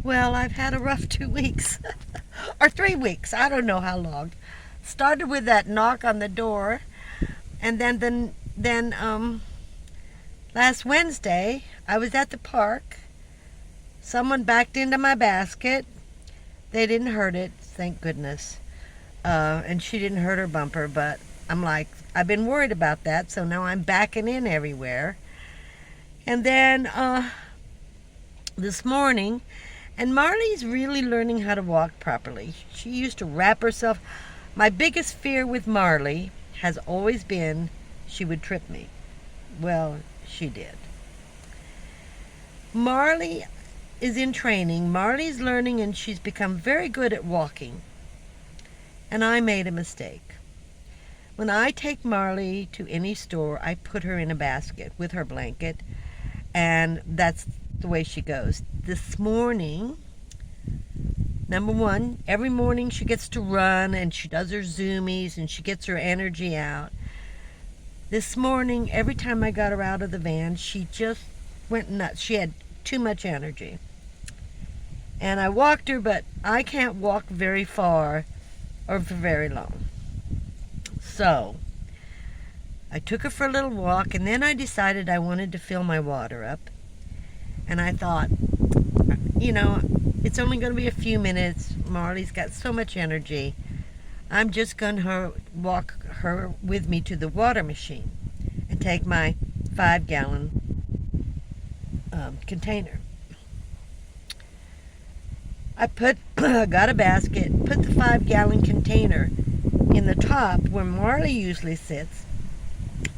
Well, I've had a rough 2 weeks. Or 3 weeks. I don't know how long. Started with that knock on the door, and then last Wednesday I was at the park. Someone backed into my basket. They didn't hurt it, thank goodness. And she didn't hurt her bumper, but I'm like, I've been worried about that, so now I'm backing in everywhere. And then this morning, and Marley's really learning how to walk properly. She used to wrap herself. My biggest fear with Marley has always been she would trip me. Well, she did. Marley is in training. Marley's learning, and she's become very good at walking. And I made a mistake. When I take Marley to any store, I put her in a basket with her blanket, and that's the way she goes. This morning, number one, every morning she gets to run and she does her zoomies and she gets her energy out. This morning, every time I got her out of the van, she just went nuts. She had too much energy. And I walked her, but I can't walk very far or for very long. So I took her for a little walk, and then I decided I wanted to fill my water up. And I thought, it's only going to be a few minutes. Marley's got so much energy. I'm just going to walk her with me to the water machine and take my 5-gallon container. I got a basket, put the 5-gallon container in the top where Marley usually sits,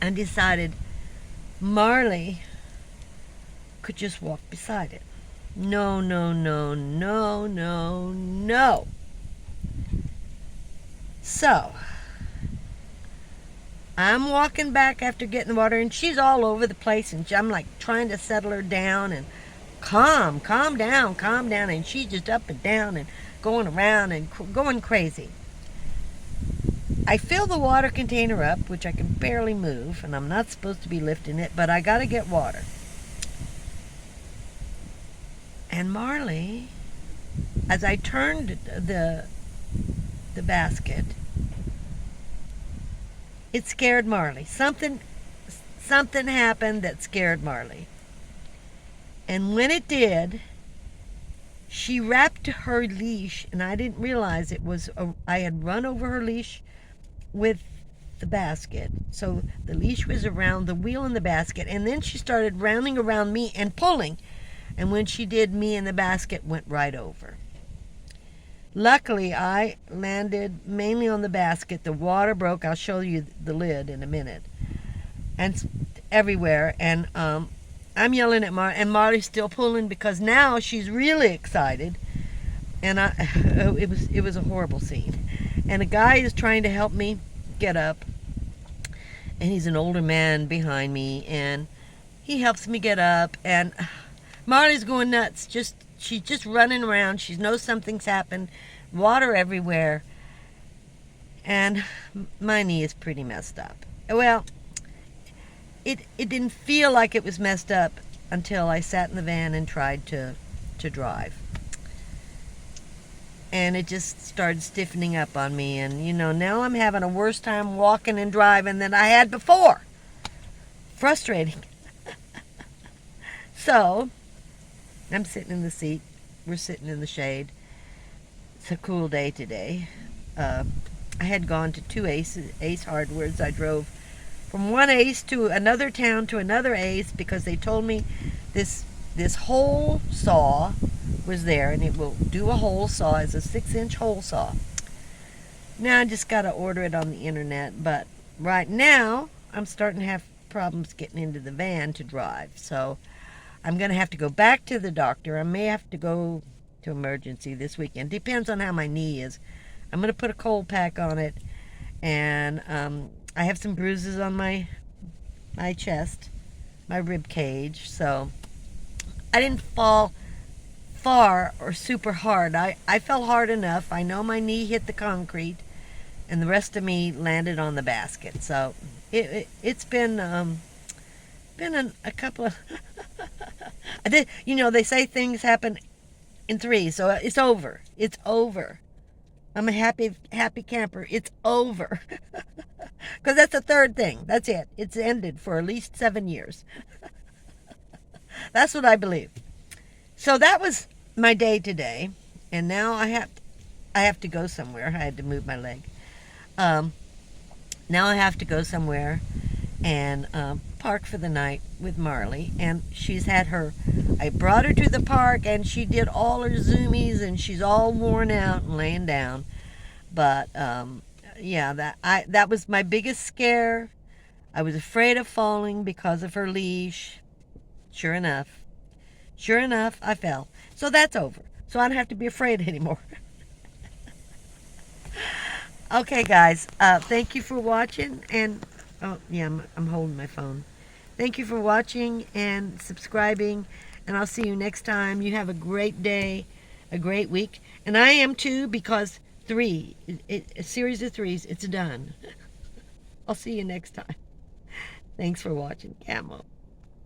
and decided Marley could just walk beside it. No, no, no, no, no, no. So I'm walking back after getting the water, and she's all over the place, and I'm like trying to settle her down and calm down, and she's just up and down and going around and going crazy. I fill the water container up, which I can barely move, and I'm not supposed to be lifting it, but I gotta get water. And Marley, as I turned the basket, it scared Marley. Something happened that scared Marley. And when it did, she wrapped her leash, and I didn't realize I had run over her leash with the basket. So the leash was around the wheel in the basket, and then she started rounding around me and pulling. And when she did, me and the basket went right over. Luckily, I landed mainly on the basket. The water broke. I'll show you the lid in a minute. And everywhere. And I'm yelling at Marley, and Marley's still pulling because now she's really excited. And it was a horrible scene. And a guy is trying to help me get up. And he's an older man behind me, and he helps me get up, and Marley's going nuts. She's just running around. She knows something's happened. Water everywhere. And my knee is pretty messed up. Well, it didn't feel like it was messed up until I sat in the van and tried to drive. And it just started stiffening up on me. And, now I'm having a worse time walking and driving than I had before. Frustrating. So I'm sitting in the seat. We're sitting in the shade. It's a cool day today. I had gone to 2 Ace Hardwares. I drove from one Ace to another town to another Ace because they told me this hole saw was there, and it will do a hole saw. It's a 6-inch hole saw. Now I just got to order it on the internet, but right now I'm starting to have problems getting into the van to drive. So I'm going to have to go back to the doctor. I may have to go to emergency this weekend. Depends on how my knee is. I'm going to put a cold pack on it, and I have some bruises on my chest, my rib cage. So I didn't fall far or super hard. I fell hard enough. I know my knee hit the concrete, and the rest of me landed on the basket. So it's been a couple of they say things happen in 3. So it's over. It's over. I'm a happy camper. It's over. Because that's the third thing. That's it. It's ended for at least 7 years. That's what I believe. So that was my day today, and now I have to go somewhere. I had to move my leg. Now I have to go somewhere and park for the night with Marley. And she's had her. I brought her to the park, and she did all her zoomies, and she's all worn out and laying down. But yeah, that was my biggest scare. I was afraid of falling because of her leash. Sure enough, I fell. So that's over. So I don't have to be afraid anymore. Okay, guys. Thank you for watching. And oh yeah, I'm holding my phone. Thank you for watching and subscribing. And I'll see you next time. You have a great day, a great week, and I am too, because 3, a series of 3s. It's done. I'll see you next time. Thanks for watching, Camo.